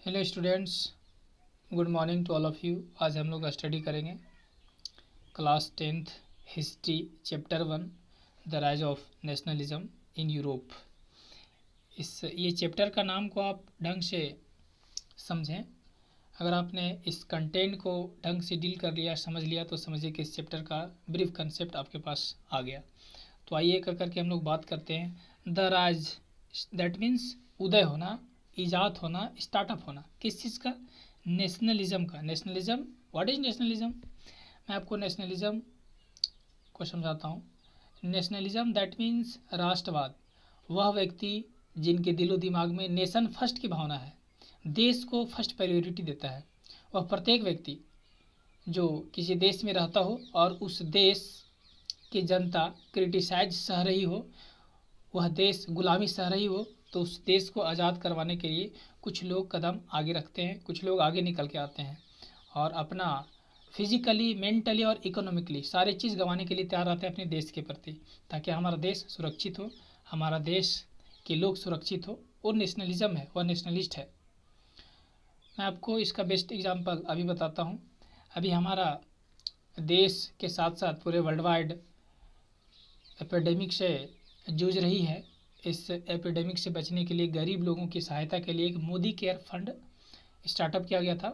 Hello students, good morning to all of you. आज हम लोग स्टडी करेंगे class 10th history chapter 1 the rise of nationalism in Europe. ये chapter का नाम को आप ढंग से समझें। अगर आपने इस कंटेंट को ढंग से डील कर लिया, समझ लिया, तो समझिए कि इस चैप्टर का ब्रीफ कंसेप्ट आपके पास आ गया। तो आइए करके हम लोग बात करते हैं द राइज, दैट मीन्स उदय होना, ईजाद होना, स्टार्टअप होना। किस चीज़ का? नेशनलिज्म का। Nationalism, what is nationalism? मैं आपको नेशनलिज्म को समझाता हूँ। नेशनलिज्म दैट मीन्स राष्ट्रवाद, वह व्यक्ति जिनके दिलो दिमाग में नेशन फर्स्ट की भावना है, देश को फर्स्ट प्रायोरिटी देता है। वह प्रत्येक व्यक्ति जो किसी देश में रहता हो और उस देश की जनता क्रिटिसाइज सह रही हो, वह देश गुलामी सह रही हो, तो उस देश को आज़ाद करवाने के लिए कुछ लोग कदम आगे रखते हैं, कुछ लोग आगे निकल के आते हैं और अपना फिजिकली, मेंटली और इकोनॉमिकली सारे चीज़ गंवाने के लिए तैयार रहते हैं अपने देश के प्रति, ताकि हमारा देश सुरक्षित हो, हमारा देश के लोग सुरक्षित हो। वो नेशनलिज्म है, वह नेशनलिस्ट है। मैं आपको इसका बेस्ट एग्जांपल अभी बताता हूँ। अभी हमारा देश के साथ साथ पूरे वर्ल्ड वाइड एपिडेमिक से जूझ रही है। इस एपिडेमिक से बचने के लिए गरीब लोगों की सहायता के लिए एक मोदी केयर फंड स्टार्टअप किया गया था,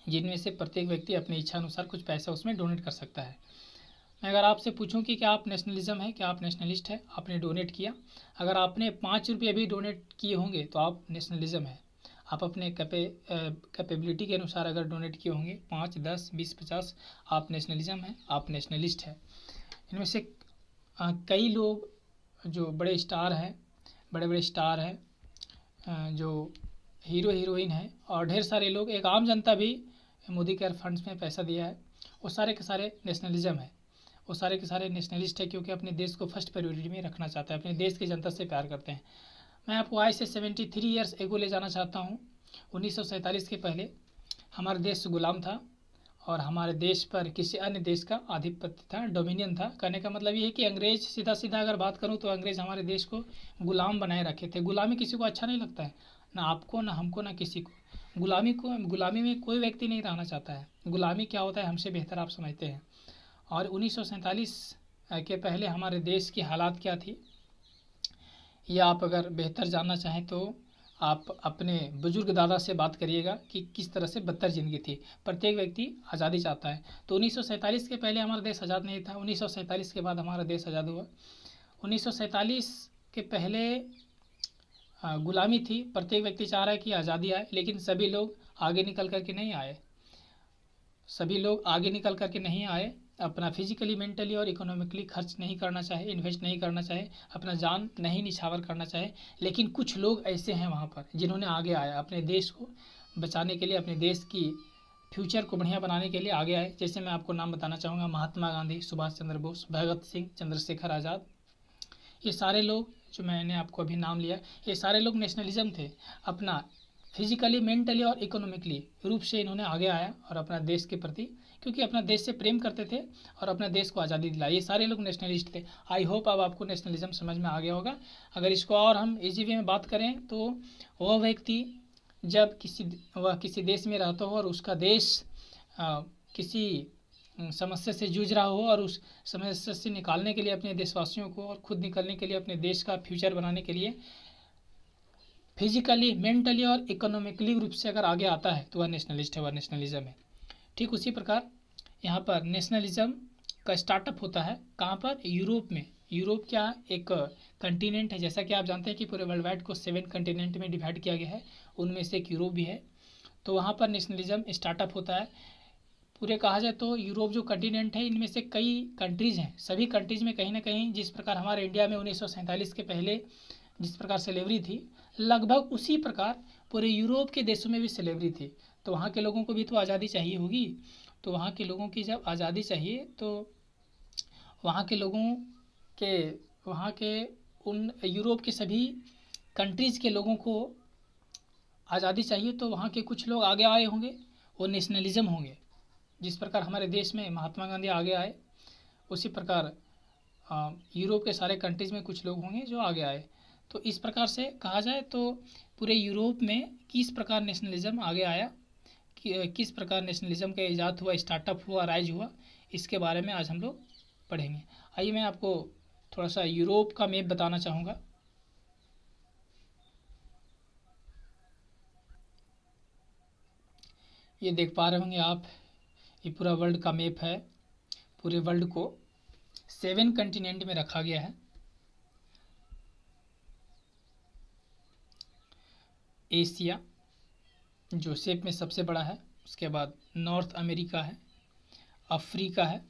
जिनमें से प्रत्येक व्यक्ति अपनी इच्छा अनुसार कुछ पैसा उसमें डोनेट कर सकता है। मैं अगर आपसे पूछूं कि क्या आप नेशनलिज्म है, क्या आप नेशनलिस्ट है, आपने डोनेट किया, अगर आपने 5 रुपये भी डोनेट किए होंगे तो आप नेशनलिज्म है। आप अपने कैपेबिलिटी के अनुसार अगर डोनेट किए होंगे 5, 10, 20, 50, आप नेशनलिज्म है, आप नेशनलिस्ट है। इनमें से कई लोग जो बड़े स्टार हैं, बड़े बड़े स्टार हैं, जो हीरो हीरोइन हैं, और ढेर सारे लोग, एक आम जनता भी मोदी केयर फंड्स में पैसा दिया है, वो सारे के सारे नेशनलिज्म है, वो सारे के सारे नेशनलिस्ट है, क्योंकि अपने देश को फर्स्ट प्रायोरिटी में रखना चाहता है, अपने देश की जनता से प्यार करते हैं। मैं आपको आज से 73 ईयर्स एगो ले जाना चाहता हूँ। 1947 के पहले हमारा देश गुलाम था और हमारे देश पर किसी अन्य देश का आधिपत्य था, डोमिनियन था। कहने का मतलब ये है कि अंग्रेज, सीधा सीधा अगर बात करूँ तो अंग्रेज हमारे देश को गुलाम बनाए रखे थे। गुलामी किसी को अच्छा नहीं लगता है, ना आपको, ना हमको, ना किसी को। गुलामी में कोई व्यक्ति नहीं रहना चाहता है। गुलामी क्या होता है हमसे बेहतर आप समझते हैं। और 1947 के पहले हमारे देश की हालात क्या थी, या आप अगर बेहतर जानना चाहें तो आप अपने बुजुर्ग दादा से बात करिएगा कि किस तरह से बदतर ज़िंदगी थी। प्रत्येक व्यक्ति आज़ादी चाहता है। तो 1947 के पहले हमारा देश आज़ाद नहीं था, 1947 के बाद हमारा देश आज़ाद हुआ। 1947 के पहले गुलामी थी। प्रत्येक व्यक्ति चाह रहा है कि आज़ादी आए, लेकिन सभी लोग आगे निकल करके नहीं आए। सभी लोग आगे निकल करके नहीं आए, अपना फिजिकली, मेंटली और इकोनॉमिकली खर्च नहीं करना चाहे, इन्वेस्ट नहीं करना चाहे, अपना जान नहीं निछावर करना चाहे। लेकिन कुछ लोग ऐसे हैं वहाँ पर जिन्होंने आगे आया, अपने देश को बचाने के लिए, अपने देश की फ्यूचर को बढ़िया बनाने के लिए आगे आए। जैसे मैं आपको नाम बताना चाहूँगा, महात्मा गांधी, सुभाष चंद्र बोस, भगत सिंह, चंद्रशेखर आज़ाद। ये सारे लोग जो मैंने आपको अभी नाम लिया, ये सारे लोग नेशनलिज्म थे। अपना फिजिकली, मेंटली और इकोनॉमिकली रूप से इन्होंने आगे आया और अपना देश के प्रति, क्योंकि अपना देश से प्रेम करते थे और अपना देश को आज़ादी दिलाई। ये सारे लोग नेशनलिस्ट थे। आई होप अब आपको नेशनलिज्म समझ में आ गया होगा। अगर इसको और हम इजी वे में बात करें तो वह व्यक्ति जब किसी देश में रहता हो और उसका देश किसी समस्या से जूझ रहा हो और उस समस्या से निकालने के लिए अपने देशवासियों को और खुद निकलने के लिए, अपने देश का फ्यूचर बनाने के लिए फिजिकली, मेंटली और इकोनॉमिकली रूप से अगर आगे आता है तो वह नेशनलिस्ट है, वह नेशनलिज्म है। ठीक उसी प्रकार यहाँ पर नेशनलिज्म का स्टार्टअप होता है कहाँ पर? यूरोप में। यूरोप क्या एक कंटिनेंट है, जैसा कि आप जानते हैं कि पूरे वर्ल्ड वाइड को 7 कंटिनेंट में डिवाइड किया गया है, उनमें से एक यूरोप भी है। तो वहाँ पर नेशनलिज्म स्टार्टअप होता है। पूरे कहा जाए तो यूरोप जो कंटिनेंट है, इनमें से कई कंट्रीज़ हैं। सभी कंट्रीज़ में कहीं ना कहीं, जिस प्रकार हमारे इंडिया में 1947 के पहले जिस प्रकार स्लेवरी थी, लगभग उसी प्रकार पूरे यूरोप के देशों में भी स्लेवरी थी। तो वहाँ के लोगों को भी तो आज़ादी चाहिए होगी। तो वहाँ के लोगों की जब आज़ादी चाहिए तो वहाँ के उन यूरोप के सभी कंट्रीज़ के लोगों को आज़ादी चाहिए, तो वहाँ के कुछ लोग आगे आए होंगे, वो नेशनलिज्म होंगे। जिस प्रकार हमारे देश में महात्मा गांधी आगे आए, उसी प्रकार यूरोप के सारे कंट्रीज़ में कुछ लोग होंगे जो आगे आए। तो इस प्रकार से कहा जाए तो पूरे यूरोप में किस प्रकार नेशनलिज्म आगे आया, किस प्रकार नेशनलिज्म का ईजाद हुआ, स्टार्टअप हुआ, राइज हुआ, इसके बारे में आज हम लोग पढ़ेंगे। आइए मैं आपको थोड़ा सा यूरोप का मैप बताना चाहूँगा। ये देख पा रहे होंगे आप, ये पूरा वर्ल्ड का मैप है। पूरे वर्ल्ड को 7 कंटिनेंट में रखा गया है। एशिया जो शेप में सबसे बड़ा है, उसके बाद नॉर्थ अमेरिका है, अफ्रीका है,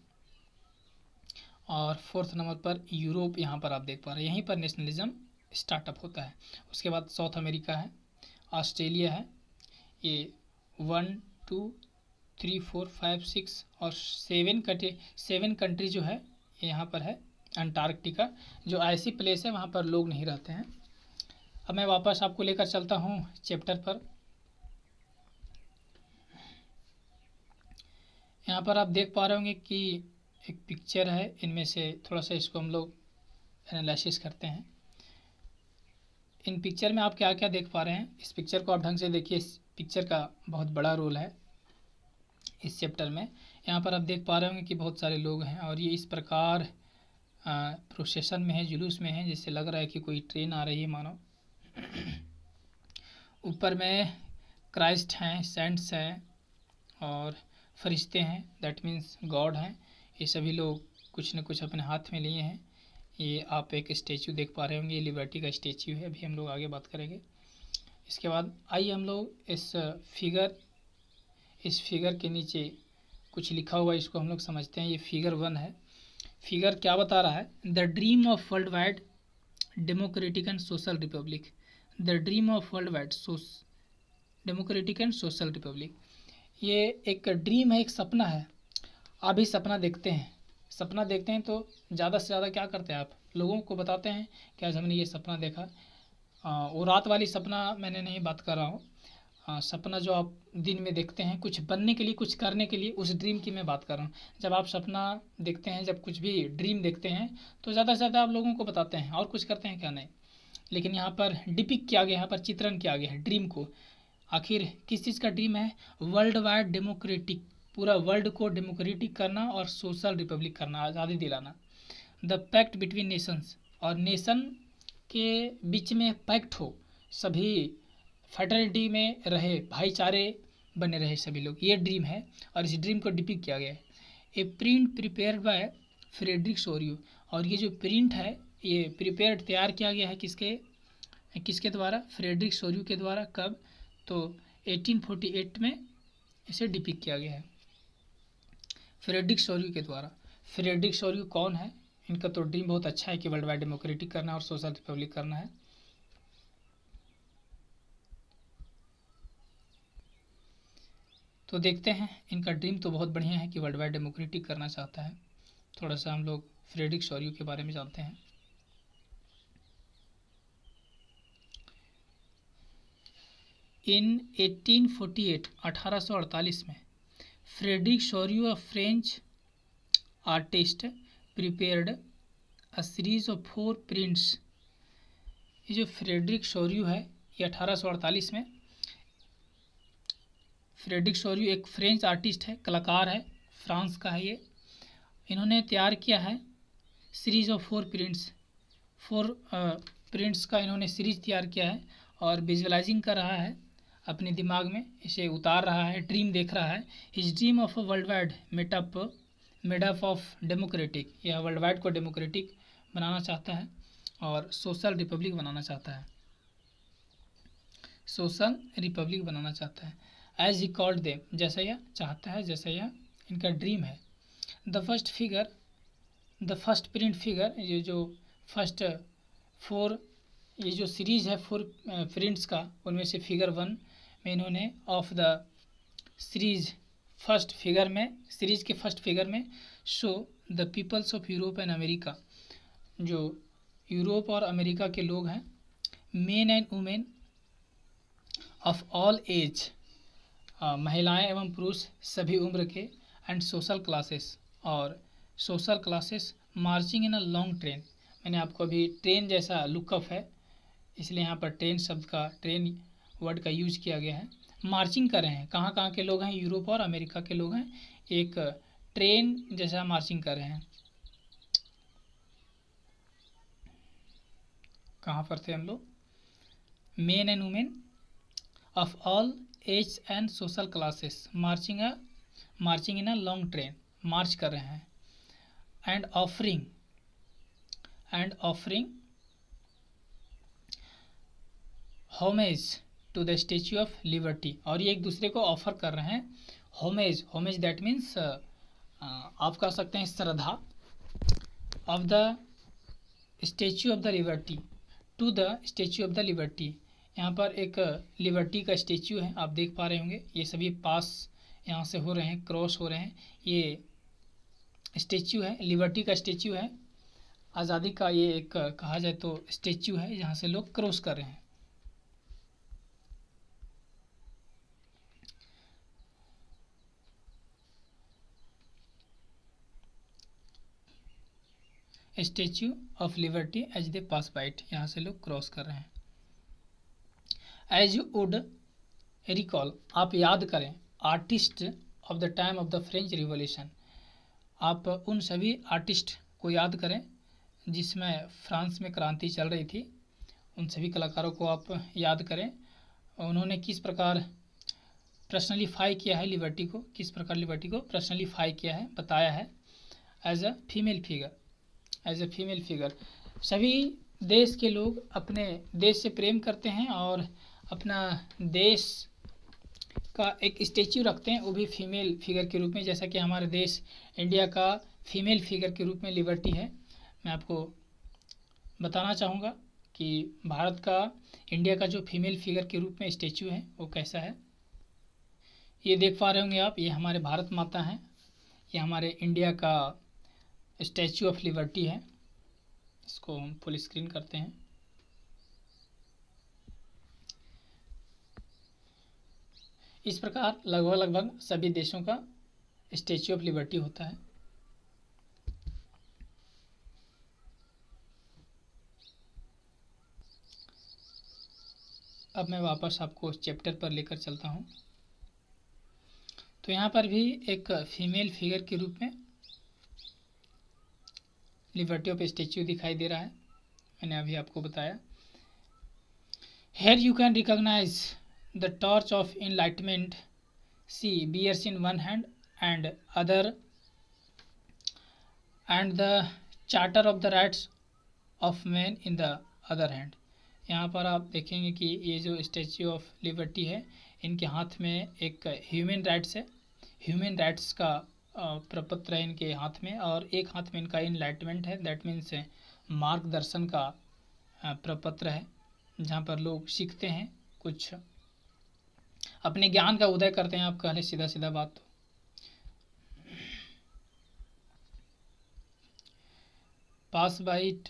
और 4th नंबर पर यूरोप। यहाँ पर आप देख पा रहे हैं, यहीं पर नेशनलिज्म स्टार्टअप होता है। उसके बाद साउथ अमेरिका है, ऑस्ट्रेलिया है, ये 1 2 3 4 5 6 और 7 कंट्री जो है यहाँ पर है। अंटार्कटिका जो ऐसी प्लेस है वहाँ पर लोग नहीं रहते हैं। अब मैं वापस आपको लेकर चलता हूँ चैप्टर पर। यहाँ पर आप देख पा रहे होंगे कि एक पिक्चर है, इनमें से थोड़ा सा इसको हम लोग एनालिसिस करते हैं। इन पिक्चर में आप क्या क्या देख पा रहे हैं, इस पिक्चर को आप ढंग से देखिए। इस पिक्चर का बहुत बड़ा रोल है इस चैप्टर में। यहाँ पर आप देख पा रहे होंगे कि बहुत सारे लोग हैं और ये इस प्रकार प्रोसेशन में है, जुलूस में है, जिससे लग रहा है कि कोई ट्रेन आ रही है मानो। ऊपर में क्राइस्ट हैं, सेंट्स हैं और फरिश्ते हैं, दैट मीन्स गॉड हैं। ये सभी लोग कुछ न कुछ अपने हाथ में लिए हैं। ये आप एक स्टैचू देख पा रहे होंगे, ये लिबर्टी का स्टैचू है। अभी हम लोग आगे बात करेंगे। इसके बाद आइए हम लोग इस फिगर के नीचे कुछ लिखा हुआ है, इसको हम लोग समझते हैं। ये फिगर 1 है। फिगर क्या बता रहा है? The dream of world wide democratic and social Republic. The dream of world wide democratic and social Republic. ये एक ड्रीम है, एक सपना है। आप भी सपना देखते हैं, सपना देखते हैं तो ज़्यादा से ज़्यादा क्या करते हैं, आप लोगों को बताते हैं कि आज हमने ये सपना देखा। वो रात वाली सपना मैंने नहीं बात कर रहा हूँ। सपना जो आप दिन में देखते हैं कुछ बनने के लिए, कुछ करने के लिए, उस ड्रीम की मैं बात कर रहा हूँ। जब आप सपना देखते हैं, जब कुछ भी ड्रीम देखते हैं तो ज़्यादा से ज़्यादा आप लोगों को बताते हैं, और कुछ करते हैं क्या? नहीं। लेकिन यहाँ पर डिपिक्ट किया गया, यहाँ पर चित्रण किया गया है ड्रीम को। आखिर किस चीज़ का ड्रीम है? वर्ल्ड वाइड डेमोक्रेटिक, पूरा वर्ल्ड को डेमोक्रेटिक करना और सोशल रिपब्लिक करना, आज़ादी दिलाना। द पैक्ट बिटवीन नेशंस, और नेशन के बीच में पैक्ट हो, सभी फेडरलिटी में रहे, भाईचारे बने रहे सभी लोग, ये ड्रीम है। और इस ड्रीम को डिपिक्ट किया गया है। A print prepared by Frederic Sorrieu, और ये जो प्रिंट है ये प्रिपेयर्ड तैयार किया गया है किसके द्वारा? फ्रेडरिक सोरियो के द्वारा। कब? तो 1848 में इसे डिपिक्ट किया गया है फ्रेडरिक सोरियो के द्वारा। फ्रेडरिक सोरियो कौन है? इनका तो ड्रीम बहुत अच्छा है कि वर्ल्ड वाइड डेमोक्रेटिक करना और सोशल रिपब्लिक करना है। तो देखते हैं, इनका ड्रीम तो बहुत बढ़िया है कि वर्ल्ड वाइड डेमोक्रेटिक करना चाहता है। थोड़ा सा हम लोग फ्रेडरिक सोरियो के बारे में जानते हैं। इन 1848 1848 में Frederick Sorio, a French artist, prepared a series of 4 prints. ये जो फ्रेडरिक सोरियो है ये 1848 में, फ्रेडरिक सोरियो एक फ्रेंच आर्टिस्ट है, कलाकार है, फ्रांस का है ये। इन्होंने तैयार किया है सीरीज ऑफ 4 प्रिंट्स, 4 प्रिंट्स का इन्होंने सीरीज तैयार किया है और विजुअलाइजिंग कर रहा है अपने दिमाग में, इसे उतार रहा है, ड्रीम देख रहा है। His dream of a world wide made up of democratic, यह वर्ल्ड वाइड को डेमोक्रेटिक बनाना चाहता है और सोशल रिपब्लिक बनाना चाहता है, सोशल रिपब्लिक बनाना चाहता है। एज ही कॉल्ड देम, जैसा यह चाहता है, जैसा यह इनका ड्रीम है। द फर्स्ट प्रिंट फिगर, ये जो फर्स्ट 4, ये जो सीरीज है 4 प्रिंट्स का, उनमें से फिगर 1 में इन्होंने of the series first figure में, सीरीज के फर्स्ट फिगर में show the peoples of Europe and America, जो यूरोप और अमेरिका के लोग हैं, men and women of all age, महिलाएं एवं पुरुष सभी उम्र के, एंड सोशल क्लासेस, और social classes marching in a long train. मैंने आपको अभी ट्रेन जैसा लुकअप है, इसलिए यहाँ पर ट्रेन शब्द का, ट्रेन वर्ड का यूज किया गया है। मार्चिंग कर रहे हैं, कहाँ कहाँ के लोग हैं, यूरोप और अमेरिका के लोग हैं, एक ट्रेन जैसा मार्चिंग कर रहे हैं। कहाँ पर थे हम लोग, men and women of all age and social classes marching in a long train, march कर रहे हैं। And offering homage to the Statue of Liberty, और ये एक दूसरे को ऑफर कर रहे हैं होमेज दैट मीन्स आप कह सकते हैं श्रद्धा, of the Statue of the Liberty, to the Statue of the Liberty. यहाँ पर एक लिबर्टी का स्टेच्यू है, आप देख पा रहे होंगे, ये सभी पास यहाँ से हो रहे हैं, क्रॉस हो रहे हैं। ये स्टेच्यू है, लिबर्टी का स्टेच्यू है, आज़ादी का ये एक कहा जाए तो स्टेच्यू है, जहाँ से लोग क्रॉस कर रहे हैं। Statue of liberty as they pass by it, यहाँ से लोग क्रॉस कर रहे हैं। एज यू वुड रिकॉल, आप याद करें, artist of the time of the French revolution, आप उन सभी आर्टिस्ट को याद करें जिसमें फ्रांस में क्रांति चल रही थी, उन सभी कलाकारों को आप याद करें। उन्होंने किस प्रकार पर्सनलीफाई किया है लिबर्टी को, किस प्रकार लिबर्टी को पर्सनलीफाई किया है, बताया है एज अ फीमेल फिगर। सभी देश के लोग अपने देश से प्रेम करते हैं और अपना देश का एक स्टेच्यू रखते हैं, वो भी फीमेल फिगर के रूप में, जैसा कि हमारे देश इंडिया का फीमेल फिगर के रूप में लिबर्टी है। मैं आपको बताना चाहूँगा कि भारत का, इंडिया का जो फीमेल फिगर के रूप में स्टेच्यू है वो कैसा है। ये देख पा रहे होंगे आप, ये हमारे भारत माता हैं, ये हमारे इंडिया का स्टैचू ऑफ लिबर्टी है। इसको हम फुल स्क्रीन करते हैं। इस प्रकार लगभग सभी देशों का स्टैचू ऑफ लिबर्टी होता है। अब मैं वापस आपको चैप्टर पर लेकर चलता हूँ। तो यहाँ पर भी एक फीमेल फिगर के रूप में लिबर्टी ऑफ स्टैच्यू दिखाई दे रहा है, मैंने अभी आपको बताया। Here you can recognise the torch of enlightenment, she bears in one hand and the charter of the rights of man in the other hand. यहाँ पर आप देखेंगे कि ये जो स्टैच्यू ऑफ लिबर्टी है, इनके हाथ में एक ह्यूमन राइट्स है, ह्यूमन राइट्स का प्रपत्र है इनके हाथ में, और एक हाथ में इनका इनलाइटमेंट है, दैट मीन्स मार्गदर्शन का प्रपत्र है, जहाँ पर लोग सीखते हैं, कुछ अपने ज्ञान का उदय करते हैं। आप कह लें सीधा बात। तो pass by it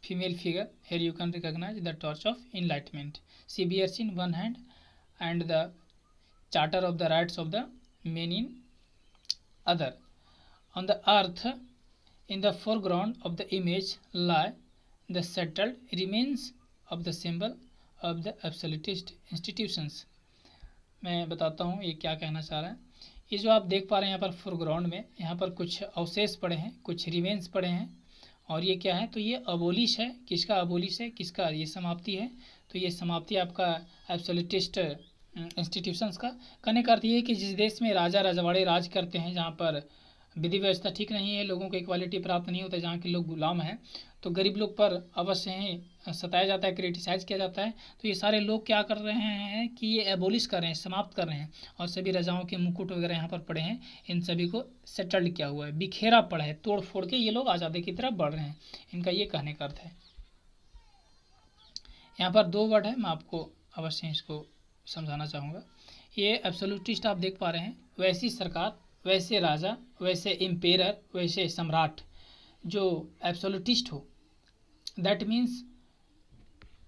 female figure, here you can recognize the torch of enlightenment, she bears in one hand and the charter of the rights of the men in other. On the earth, in the foreground of the image lie the settled remains of the symbol of the absolutist institutions. मैं बताता हूँ ये क्या कहना चाह रहा है। ये जो आप देख पा रहे हैं यहाँ पर फोरग्राउंड में, यहाँ पर कुछ अवशेष पड़े हैं, कुछ रिमेन्स पड़े हैं, और ये क्या है, तो ये अबोलिश है। किसका अबोलिश है, किसका, ये समाप्ति है। तो ये समाप्ति आपका एब्सोल्यूटिस्ट इंस्टीट्यूशंस का। कहने का अर्थ ये है कि जिस देश में राजा रजवाड़े राज करते हैं, जहाँ पर विधि व्यवस्था ठीक नहीं है, लोगों को इक्वालिटी प्राप्त नहीं होता, जहाँ के लोग गुलाम हैं, तो गरीब लोग पर अवश्य ही सताया जाता है, क्रिटिसाइज किया जाता है। तो ये सारे लोग क्या कर रहे हैं कि ये एबोलिश कर रहे हैं, समाप्त कर रहे हैं, और सभी राजाओं के मुकुट वगैरह यहाँ पर पड़े हैं, इन सभी को सेटल्ड किया हुआ है, बिखेरा पड़ा है, तोड़ फोड़ के ये लोग आज़ादी की तरफ बढ़ रहे हैं। इनका ये कहने का अर्थ है। यहाँ पर दो वर्ड है, मैं आपको अवश्य इसको समझाना चाहूँगा। ये एब्सोल्यूटिस्ट आप देख पा रहे हैं, वैसी सरकार, वैसे राजा, वैसे एम्पेरर, वैसे सम्राट जो एब्सोल्यूटिस्ट हो, दैट मीन्स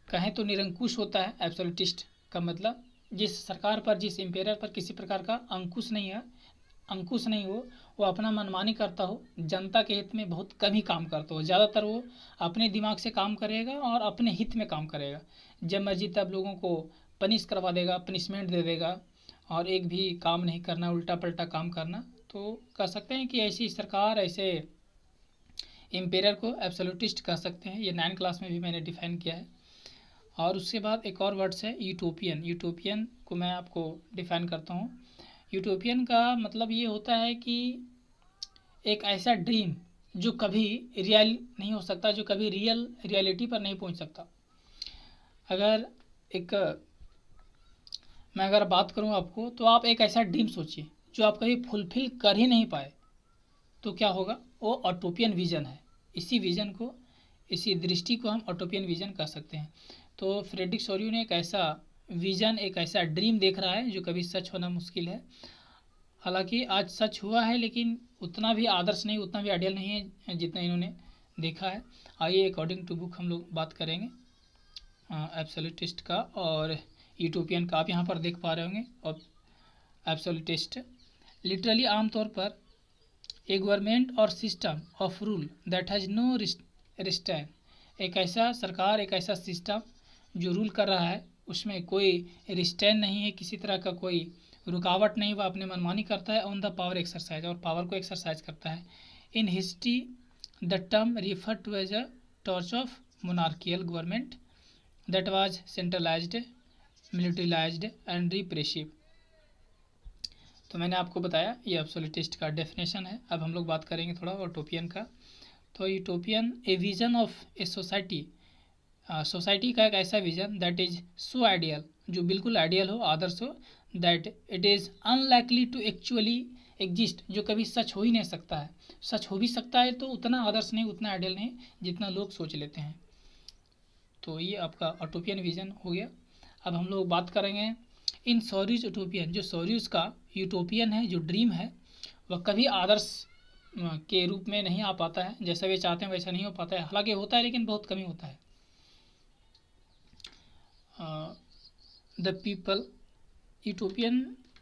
कहें तो निरंकुश होता है। एब्सोल्यूटिस्ट का मतलब जिस सरकार पर, जिस एम्पेरर पर किसी प्रकार का अंकुश नहीं है, अंकुश नहीं हो, वो अपना मनमानी करता हो, जनता के हित में बहुत कम ही काम करता हो, ज़्यादातर वो अपने दिमाग से काम करेगा और अपने हित में काम करेगा। जब मर्जी तब लोगों को पनिश करवा देगा, पनिशमेंट दे देगा, और एक भी काम नहीं करना, उल्टा पल्टा काम करना। तो कह सकते हैं कि ऐसी सरकार, ऐसे एम्पेयर को एब्सोल्यूटिस्ट कह सकते हैं। ये 9 क्लास में भी मैंने डिफाइन किया है। और उसके बाद एक और वर्ड्स है यूटोपियन। यूटोपियन को मैं आपको डिफाइन करता हूँ। यूटोपियन का मतलब ये होता है कि एक ऐसा ड्रीम जो कभी रियल नहीं हो सकता, जो कभी रियलिटी पर नहीं पहुँच सकता। अगर मैं अगर बात करूँ आपको, तो आप एक ऐसा ड्रीम सोचिए जो आप कभी फुलफिल कर ही नहीं पाए, तो क्या होगा? वो यूटोपियन विजन है। इसी विजन को, इसी दृष्टि को हम यूटोपियन विजन कह सकते हैं। तो फ्रेडरिक सोरियो ने एक ऐसा विजन, एक ऐसा ड्रीम देख रहा है जो कभी सच होना मुश्किल है। हालांकि आज सच हुआ है, लेकिन उतना भी आदर्श नहीं, उतना भी आइडियल नहीं है जितना इन्होंने देखा है। आइए अकॉर्डिंग टू बुक हम लोग बात करेंगे एब्सोल्यूटिस्ट का और यूटोपियन का। आप यहाँ पर देख पा रहे होंगे। और एब्सोल्यूटिस्ट लिटरली आमतौर पर ए गवर्नमेंट और system of rule that has no restraint. एक ऐसा सरकार, एक ऐसा सिस्टम जो रूल कर रहा है, उसमें कोई रिस्ट्रेन नहीं है, किसी तरह का कोई रुकावट नहीं, वह अपने मनमानी करता है। ऑन द पावर एक्सरसाइज, और पावर को एक्सरसाइज करता है। In history the term refer to as a torch of monarchical government that was centralised, militarised and repressive. तो मैंने आपको बताया ये एब्सोल्यूटिस्ट का डेफिनेशन है। अब हम लोग बात करेंगे थोड़ा यूटोपियन का। तो utopian a vision of a society, society का एक ऐसा vision that is so ideal, जो बिल्कुल आइडियल हो, आदर्श हो, that it is unlikely to actually exist, जो कभी सच हो ही नहीं सकता है। सच हो भी सकता है तो उतना आदर्श नहीं, उतना आइडियल नहीं जितना लोग सोच लेते हैं। तो ये आपका यूटोपियन विजन हो गया। अब हम लोग बात करेंगे इन सोरियस यूटोपियन। जो सोरियस का यूटोपियन है, जो ड्रीम है, वह कभी आदर्श के रूप में नहीं आ पाता है। जैसा वे चाहते हैं वैसा नहीं हो पाता है। हालांकि होता है, लेकिन बहुत कम ही होता है। द पीपल यूटोपियन,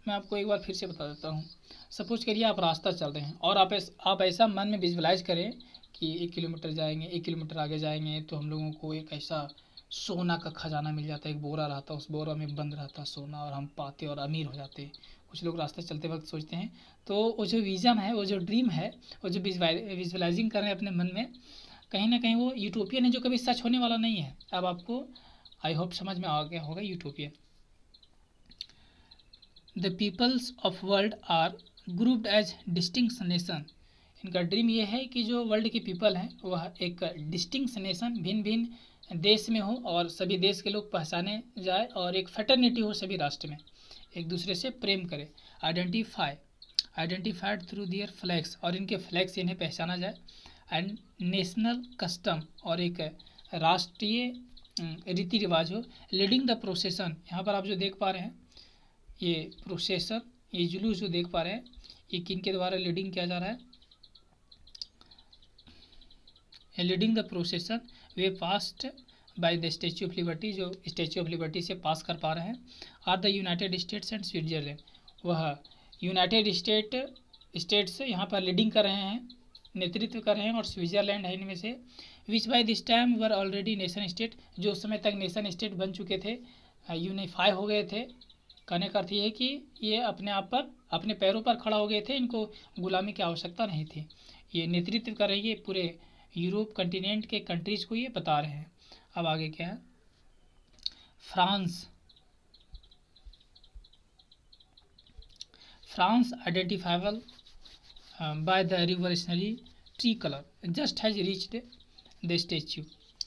मैं आपको एक बार फिर से बता देता हूँ। सपोज करिए आप रास्ता चल रहे हैं और आप ऐसा मन में विजुअलाइज करें कि 1 किलोमीटर जाएंगे, 1 किलोमीटर आगे जाएंगे तो हम लोगों को एक ऐसा सोना का खजाना मिल जाता है। एक बोरा रहता, उस बोरा में बंद रहता सोना, और हम पाते और अमीर हो जाते। कुछ लोग रास्ते चलते वक्त सोचते हैं। तो वो जो विज़न है, वो जो ड्रीम है, वो जो विजुअलाइजिंग कर रहे हैं अपने मन में, कहीं ना कहीं वो यूटोपियन है, जो कभी सच होने वाला नहीं है। अब आपको आई होप समझ में आ गया होगा utopian. The peoples of world are grouped as distinct nation. इनका ड्रीम ये है कि जो वर्ल्ड के पीपल हैं वह एक डिस्टिंक्ट नेशन, भिन्न भिन्न देश में हो और सभी देश के लोग पहचाने जाए, और एक फ्रेटर्निटी हो, सभी राष्ट्र में एक दूसरे से प्रेम करे। आइडेंटिफाइड थ्रू दियर फ्लैग्स, और इनके फ्लैग से इन्हें पहचाना जाए। एंड नेशनल कस्टम, और एक राष्ट्रीय रीति रिवाज हो। लीडिंग द प्रोसेसन, यहाँ पर आप जो देख पा रहे हैं ये प्रोसेसन, ये जुलूस जो देख पा रहे हैं, ये किन के द्वारा लीडिंग किया जा रहा है? Leading the procession way past by the statue of liberty, जो स्टैच्यू ऑफ लिबर्टी से पास कर पा रहे हैं, are the United States and Switzerland. वह यूनाइटेड स्टेट्स यहाँ पर लीडिंग कर रहे हैं, नेतृत्व कर रहे हैं, और स्विट्जरलैंड है इनमें से। विच by this time were already nation state, जो उस समय तक नेशन स्टेट बन चुके थे, यूनिफाई हो गए थे। कहने का अर्थ ये है कि ये अपने आप पर, अपने पैरों पर खड़ा हो गए थे, इनको गुलामी की आवश्यकता नहीं थी। ये नेतृत्व कर रही है पूरे यूरोप कंटिनेंट के कंट्रीज को, ये बता रहे हैं। अब आगे क्या है? France identifiable by the revolutionary tree colour just has reached the statue.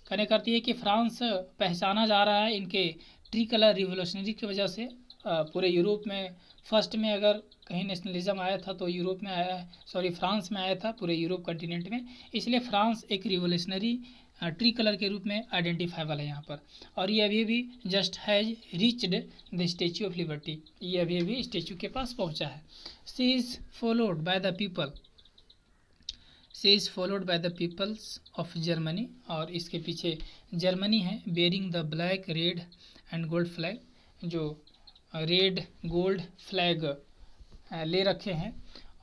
कहने का अर्थ ये है कि फ्रांस पहचाना जा रहा है इनके ट्री कलर रिवोल्यूशनरी की वजह से। पूरे यूरोप में फर्स्ट में अगर कहीं नेशनलिज्म आया था तो यूरोप में आया है, सॉरी फ्रांस में आया था, पूरे यूरोप कंटिनेंट में। इसलिए फ्रांस एक रिवोल्यूशनरी ट्री कलर के रूप में आइडेंटिफाइबल है यहाँ पर। और ये अभी भी just has reached the statue of Liberty, ये अभी भी स्टैच्यू के पास पहुँचा है। She is followed by the people, she is followed by the peoples of Germany, और इसके पीछे जर्मनी है, bearing the black red and gold flag, जो रेड गोल्ड फ्लैग ले रखे हैं।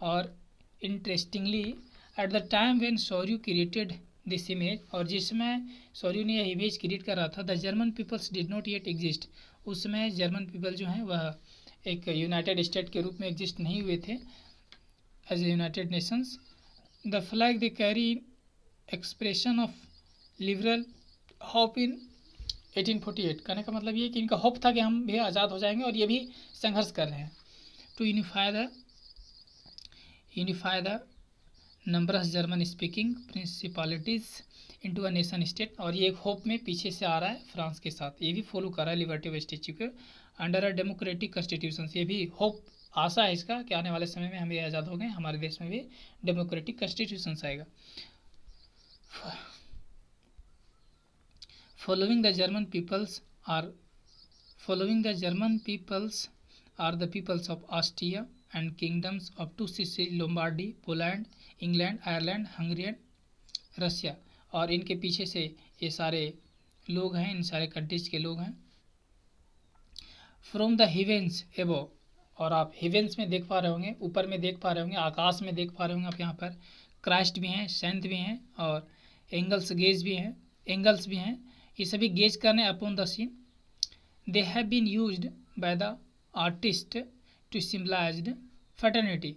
और interestingly at the time when Sorrieu created this image, और जिसमें शौर्य ने यह इमेज क्रिएट कर रहा था, the German peoples did not yet exist, उसमें जर्मन पीपल जो हैं वह एक यूनाइटेड स्टेट के रूप में एग्जिस्ट नहीं हुए थे as a united nations. The flag they carry expression of liberal hope in 1848, कहने का मतलब ये कि इनका होप था कि हम भी आज़ाद हो जाएंगे और ये भी संघर्ष कर रहे हैं। To unify the numbers German speaking principalities into a nation state, और ये एक होप में पीछे से आ रहा है फ्रांस के साथ, ये भी फॉलो कर रहा है लिबर्टी ऑफ स्टेच्यू के अंडर अ डेमोक्रेटिक कॉन्स्टिट्यूशन। ये भी होप आशा है इसका कि आने वाले समय में हम भी आज़ाद हो गए, हमारे देश में भी डेमोक्रेटिक कॉन्स्टिट्यूशन आएगा। Following the German peoples are the peoples of Austria and kingdoms of two Sicily, Lombardy, Poland, England, Ireland, Hungary and Russia, और इनके पीछे से ये सारे लोग हैं, इन सारे कंट्रीज के लोग हैं। फ्रॉम द हेवेंस एबो, और आप हेवेंस में देख पा रहे होंगे, ऊपर में देख पा रहे होंगे, आकाश में देख पा रहे होंगे आप, यहाँ पर क्राइस्ट भी हैं, सेंट भी हैं और एंगल्स भी हैं, ये सभी गेज करने upon the scene. They have been used by the artist to symbolised fraternity.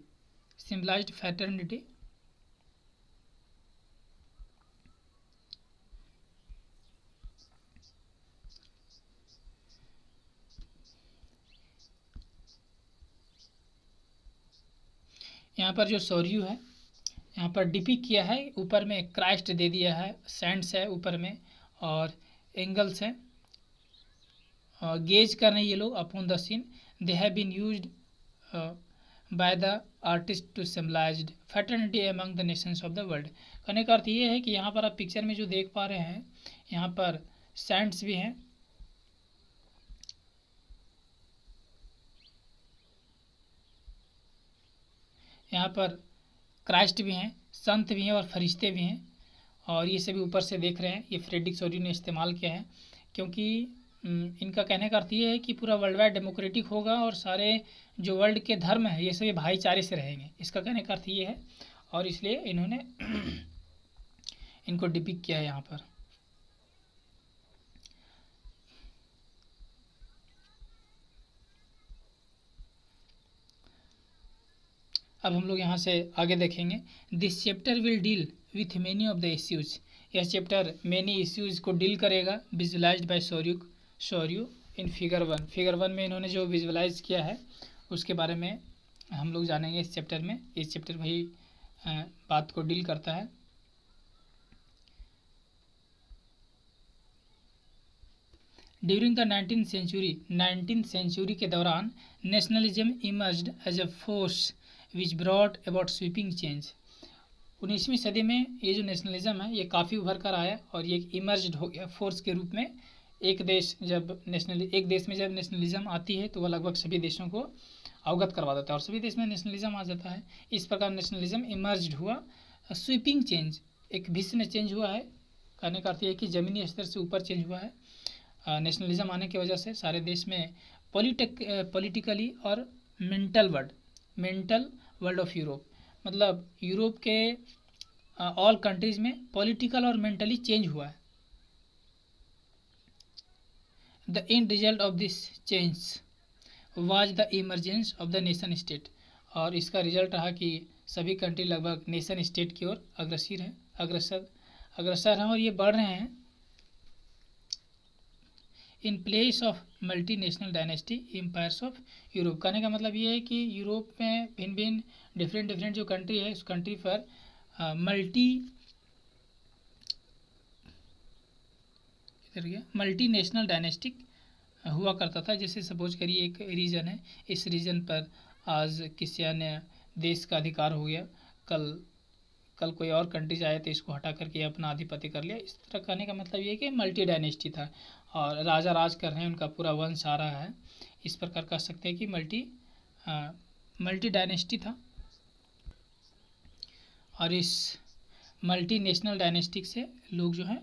यहाँ पर जो शौर्य है यहाँ पर डिपिक किया है, ऊपर में क्राइस्ट दे दिया है, सेंट्स है ऊपर में और एंगल्स है, गेज कर रहे हैं ये लोग upon the scene. They have been used by the artist to symbolised fraternity among the nations of the world. कहने का अर्थ ये है कि यहाँ पर आप पिक्चर में जो देख पा रहे हैं, यहाँ पर सेंट्स भी हैं, यहाँ पर क्राइस्ट भी हैं, संत भी हैं और फरिश्ते भी हैं, और ये सभी ऊपर से देख रहे हैं। ये फ्रेडरिक शौर्य ने इस्तेमाल किया है क्योंकि इनका कहने का अर्थ ये है कि पूरा वर्ल्ड वाइड डेमोक्रेटिक होगा और सारे जो वर्ल्ड के धर्म हैं ये सभी भाईचारे से रहेंगे, इसका कहने का अर्थ ये है, और इसलिए इन्होंने इनको डिपिक्ट किया है यहाँ पर। अब हम लोग यहाँ से आगे देखेंगे। This chapter will deal with many of the issues. यह चैप्टर मेनी इश्यूज को डील करेगा, visualised by Sorrieu in figure 1। Figure 1 में इन्होंने जो विजुअलाइज किया है उसके बारे में हम लोग जानेंगे इस चैप्टर में। इस चैप्टर वही बात को डील करता है। ड्यूरिंग द 19th सेंचुरी के दौरान nationalism emerged as a force which brought about sweeping change. 19वीं सदी में ये जो नेशनलिज्म है ये काफ़ी उभर कर आया और ये इमर्ज्ड हो गया फोर्स के रूप में। एक देश में जब नेशनलिज्म आती है तो वह लगभग सभी देशों को अवगत करवा देता है और सभी देश में नेशनलिज्म आ जाता है। इस प्रकार नेशनलिज्म इमर्ज्ड हुआ। स्वीपिंग चेंज, एक भीषण चेंज हुआ है, कहने का अर्थ है कि ज़मीनी स्तर से ऊपर चेंज हुआ है। नेशनलिज्म आने की वजह से सारे देश में पॉलिटिकली और मेंटल वर्ल्ड ऑफ यूरोप, मतलब यूरोप के ऑल कंट्रीज में पॉलिटिकल और मेंटली चेंज हुआ है। The end result of this change was the emergence of the nation state, और इसका रिजल्ट रहा कि सभी कंट्री लगभग नेशन स्टेट की ओर अग्रसर हैं और ये बढ़ रहे हैं। In place of multi national dynasty empires of Europe, कहने का मतलब ये है कि यूरोप में भिन्न डिफरेंट जो कंट्री है उस कंट्री पर मल्टी नेशनल डायनेस्टिक हुआ करता था। जैसे सपोज करिए एक रीजन है, इस रीजन पर आज किसी अन्य देश का अधिकार हो गया, कल कोई और कंट्रीज आए तो इसको हटा करके अपना आधिपत्य कर लिया। इस तरह कहने का मतलब ये है कि मल्टी डायनेस्टी था और राजा राज कर रहे हैं, उनका पूरा वंश आ रहा है। इस प्रकार कह सकते हैं कि मल्टी डायनेस्टी था। और इस मल्टी नेशनल डायनेस्टिक से लोग जो हैं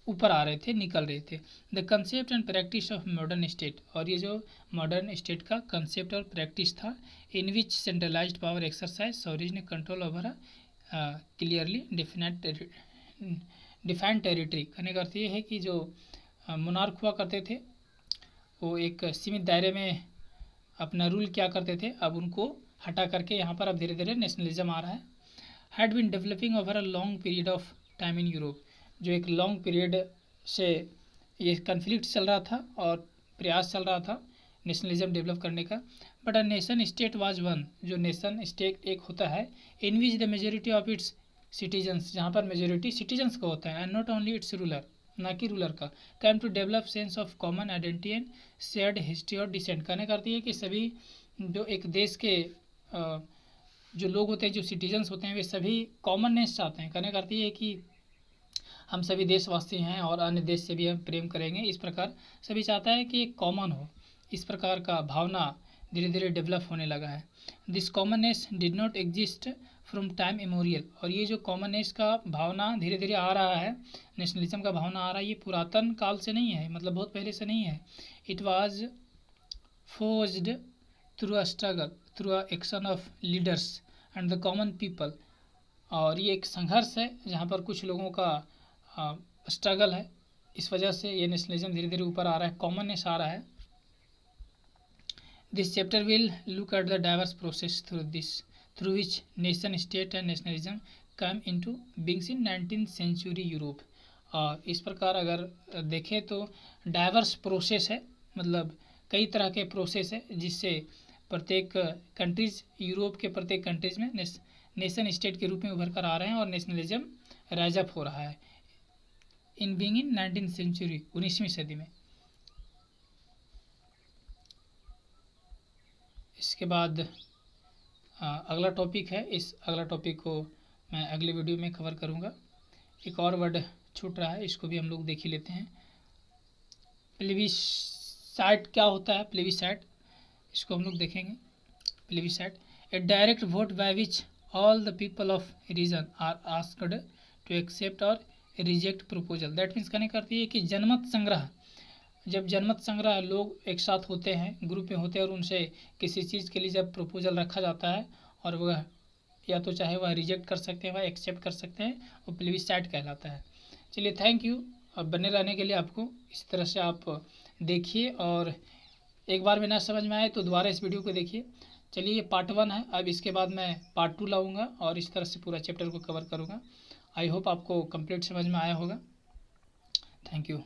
ऊपर आ रहे थे, निकल रहे थे। The concept and practice of modern state, और ये जो मॉडर्न स्टेट का कंसेप्ट और प्रैक्टिस था, in which centralised power exercise sovereign control over clearly defined territory. कहने का अर्थ ये है कि जो मोनार्क हुआ करते थे वो एक सीमित दायरे में अपना रूल क्या करते थे, अब उनको हटा करके यहाँ पर अब धीरे धीरे नेशनलिज्म आ रहा है। Had been developing over a long period of time in Europe, जो एक लॉन्ग पीरियड से ये कन्फ्लिक्ट चल रहा था और प्रयास चल रहा था नेशनलिज्म डेवलप करने का। But a nation state was one, जो नेशन स्टेट एक होता है, in which the majority of its citizens, जहाँ पर मेजोरिटी सिटीजन्स का होता है, and not only its ruler, ना कि रूलर का, came to develop sense of common identity and shared history और डिसेंट। कहने करती है कि सभी जो एक देश के जो लोग होते हैं, जो सिटीजन्स होते हैं, वे सभी कॉमननेस चाहते हैं। कहने करती है कि हम सभी देशवासी हैं और अन्य देश से भी हम प्रेम करेंगे, इस प्रकार सभी चाहता है कि एक कॉमन हो, इस प्रकार का भावना धीरे धीरे डेवलप होने लगा है। This commonness did not exist from time immemorial, और ये जो कॉमननेस का भावना धीरे धीरे आ रहा है, नेशनलिज्म का भावना आ रहा है, ये पुरातन काल से नहीं है, मतलब बहुत पहले से नहीं है। It was forced through a struggle, through a action of leaders and the common people, और ये एक संघर्ष है जहाँ पर कुछ लोगों का स्ट्रगल है, इस वजह से ये नेशनलिज्म धीरे धीरे ऊपर आ रहा है, कॉमननेस आ रहा है। This chapter will look at the diverse process through which nation state and nationalism come into beings in 19th century Europe. और इस प्रकार अगर देखें तो डाइवर्स प्रोसेस है, मतलब कई तरह के प्रोसेस है जिससे प्रत्येक कंट्रीज, यूरोप के प्रत्येक कंट्रीज में नेशन स्टेट के रूप में उभर कर आ रहे हैं और नेशनलिज्म राइज अप हो रहा है in being in 19th century, 19वीं सदी में। इसके बाद अगला टॉपिक है, इस अगला टॉपिक को मैं अगले वीडियो में कवर करूँगा। एक और वर्ड छूट रहा है, इसको भी हम लोग देख ही लेते हैं। प्लेबिसाइट क्या होता है? प्लेबिसाइट, इसको हम लोग देखेंगे। Plebiscite, a direct vote by which all the people of region are asked to accept और रिजेक्ट प्रपोजल। दैट मीन्स कहने करती है कि जनमत संग्रह, जब जनमत संग्रह लोग एक साथ होते हैं, ग्रुप में होते हैं, और उनसे किसी चीज़ के लिए जब प्रपोजल रखा जाता है और वह या तो चाहे वह रिजेक्ट कर सकते हैं, वह एक्सेप्ट कर सकते हैं, वो प्लेबिसाइट कहलाता है। चलिए, थैंक यू। और बने रहने के लिए आपको इस तरह से आप देखिए, और एक बार में ना समझ में आए तो दोबारा इस वीडियो को देखिए। चलिए, ये पार्ट 1 है, अब इसके बाद मैं पार्ट 2 लाऊंगा और इस तरह से पूरा चैप्टर को कवर करूँगा। आई होप आपको कंप्लीट समझ में आया होगा। Thank you.